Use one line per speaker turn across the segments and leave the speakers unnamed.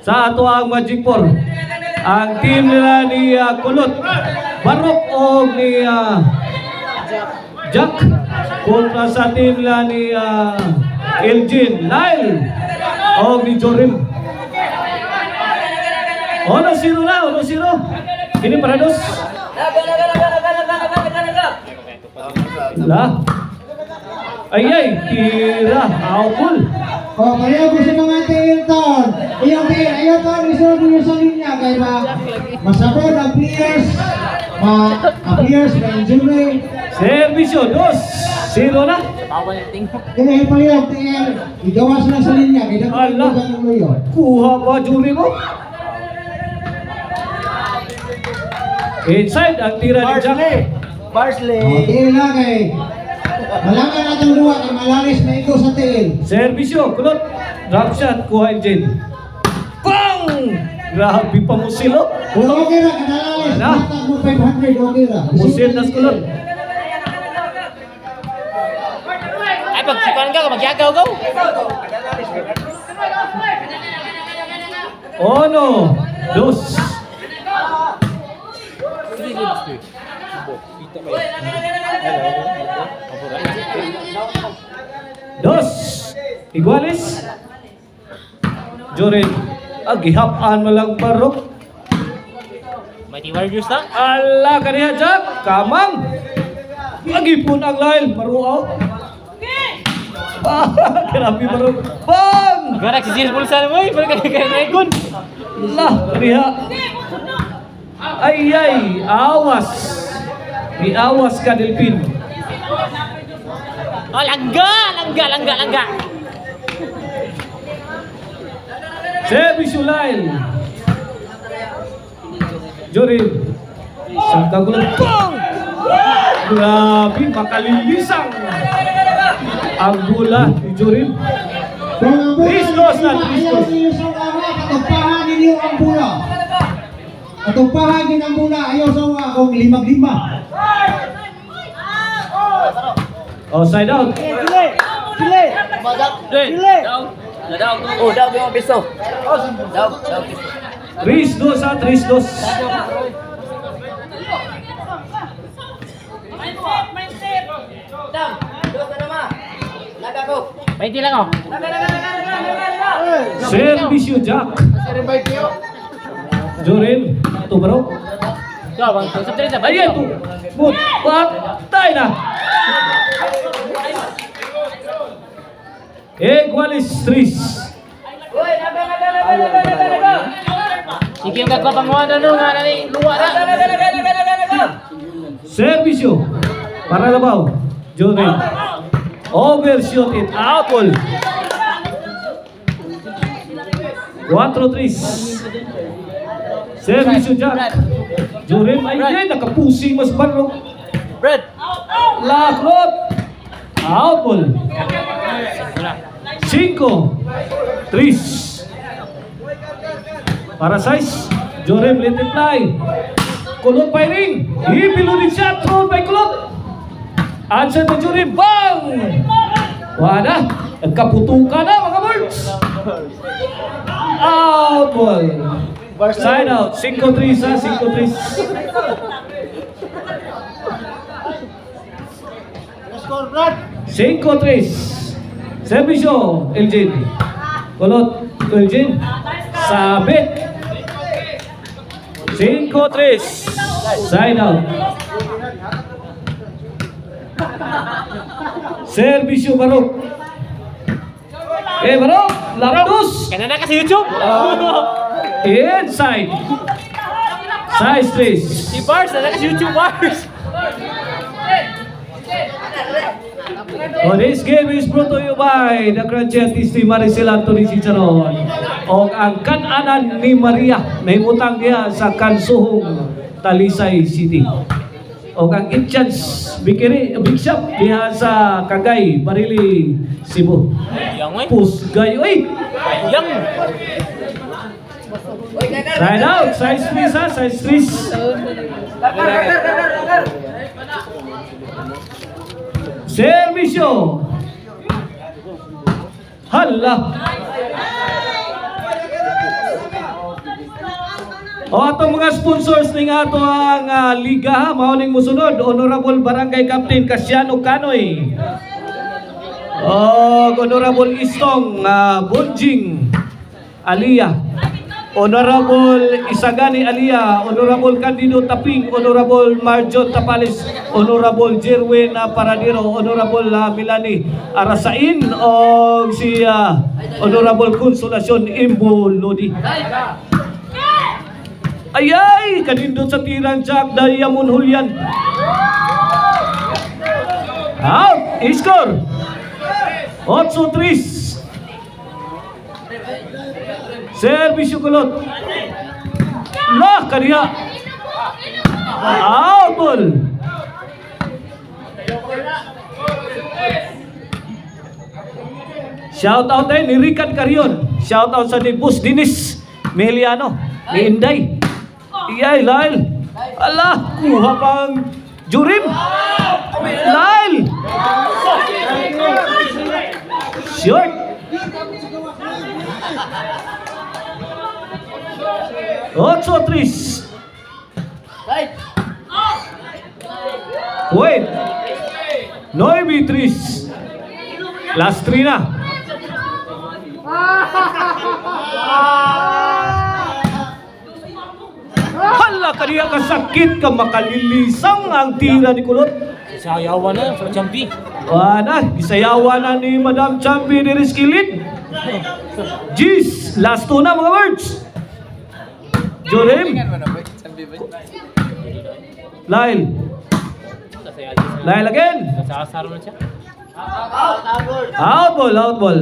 Sa ato ang Magic 4. Ang team nila ni Kulot, Barok o ni Jack kontra sa team nila ni Elgin, Lyle o ni Jorim. 1-0 na, 1-0. Ini para dos. Lah. Ay, tira, outball.
Oh, kaya gusto mga Hilton. Ayaw to, isunod nyo sa linya. Kaya masabot ang players. Players, ma-injury.
Servisyo, 2-0 na.
Kaya paliw, TL. Igawas na sa linya. Kaya
Allah.
naman
Kuha ba juri mo? Inside ang tira ni Jack.
Parsley.
TL na kay. Malangan natin luwa kay malalis na ito sa TL.
Servisyo, Kulot. Drop shot, kuha Elgin. Bang! Grabe pa mo silo.
Kung okay na, kanalalis.
Wala.
Matag mo 500, okay na.
Musil na Kulot.
Ay, pag sikuan ka, magyagaw ka.
Oh no! 2. Dos. Iguales. Jorin. Agihap-an mo lang Barok.
Mighty Warriors na.
Ala kaniya Jack. Kamang. Agipon ang Lyle. Maruaw. Grabe Barok. Bang!
Ganak si Sis Bulsan mo, pero kaya na ikon.
Lah kaniya. Ay, awas. Awas ka Delpin.
Oh, langga.
Servisyo Lyle. Jorin. Isang kagulang. Bang! Grabe, makalilisang. Ang bola ni Jorin. Tristos na, Tristos.
Katumpahan ninyo ang bula. Katumpahan din ang bula. Ayaw sa mga akong limag-lima.
Oh, side out.
Sile.
Oh, daw yung piso. Daw.
Tristos ha, Tristos.
Maiti lang oh.
Servisyo Jack. Jorin. Ito bro.
Daw, bang sa tres na.
Ayan ito. Patay na. Iguales 3.
Sige yung gagpapang ano nga na ni luwa na.
Servisyo. Para na ba? Jorin. Overshot it. Outball. 4-3. Servisyo Jack. Jorin. Ay, nakapusi mas Barok.
Brad.
Lakrot. Outball. 5-3. Para size. Jorin let it fly. Kulot firing. Ibiludin shot. Thrown by Kulot. Answer to Jorin. Bang! Wala. Nagkaputukan na mga birds. Outball. Side out. 5-3 sa 5-3.
Score, Brad.
5-3. Servisyo, Elgin. Kulot, Elgin. Sabit. 5-3. Side out. Servisyo, Barok. Barok. Lapdos.
Kaya na kasi YouTube.
Inside. Size 3.
Si Bars, na kasi YouTube Bars.
Oh, this game is brought to you by the Cranchetis ni Maricel Anthony Ciceron o ang kananan ni Maria na himutang niya sa Kansuhong, Talisay City o ang Itchans Big Shop diha sa Cagay, Barili, Cebu.
Yang may.
Pusgay, oy!
Yang.
Side out, size 3 ha, size 3. Servisyo. Hala. O atong mga sponsors ning ato ang liga, mao ning mosunod, Honorable Barangay Captain Casiano Canoy. Honorable Istong Bunjing Alia, Honorable Isagani Alia, Honorable Candido Taping, Honorable Marjon Tapales, Honorable Jerwin Paradiro, Honorable Milani Arasain, o si Honorable Consolacion Imbo Lodi. Ayay, kanindot sa tirang Jack Diamond Julian. Out, score 8-3. Servisyo kulot. Lah, kaniya. Out ball. Shout out tayo ni Rican Carion. Shout out sa ni Bus Dinis Meliano ni Inday. Iyay, Lyle. Ala, kuha pang Jurim. Lyle. Short. Otso Tris. Wait. 9-3. Last 3 na. Hala, kaniya kasakit ka makalilisang ang tira ni Kulot.
Sayawan na sa champi.
Wala, isayawan na ni Madam Champi ni Rizkilid. Jeez, last 2 na mga words. Jorim. Lyle. Lyle again. Out ball, out ball.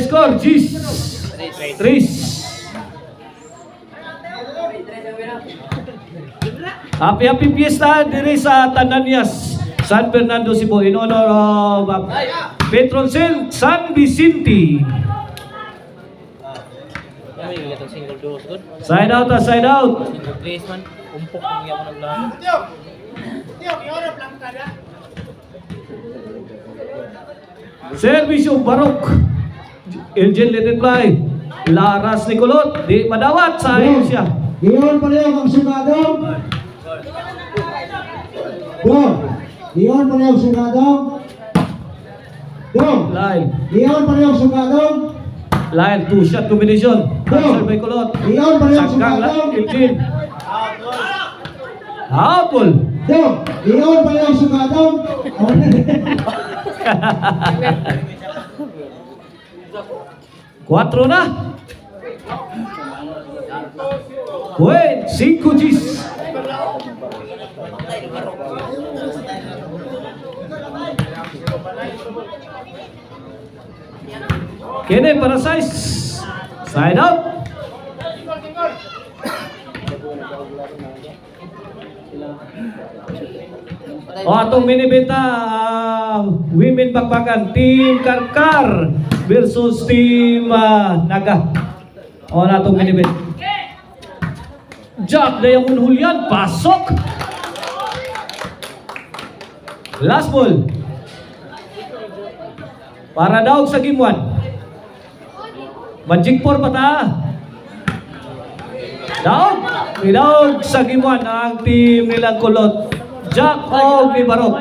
Score, jeez. 3. Happy fiesta diri sa Tananias, San Fernando, Cebu, in honor of Patron Saint San Vicente. Side out, side out. Servisyo Barok. Angel let it fly. Laras ni Kulot, di madawat sa ayun siya.
Diyon pareho ang sugadong. Diyon pareho ang sugadong.
Line.
Diyon pareho ang sugadong.
Line, 2-shot combination. Answer by Kulot.
Diyon pareho ang
Sangkang lang,
sugadong.
Eugene. Outball.
Diyon pareho ang sugadong.
4 na. Wait, 5 Gs. Kene para size. Side out. O atong minibenta women bakbakan, Team Karkar versus Team Naga. O natong minibenta. Jack Diamond Julian, pasok. Last ball. Para daw sa game 1. Magic 4 pa ta. Daog sa game 1 ang team nilang Kulot. Jack o ni Barok.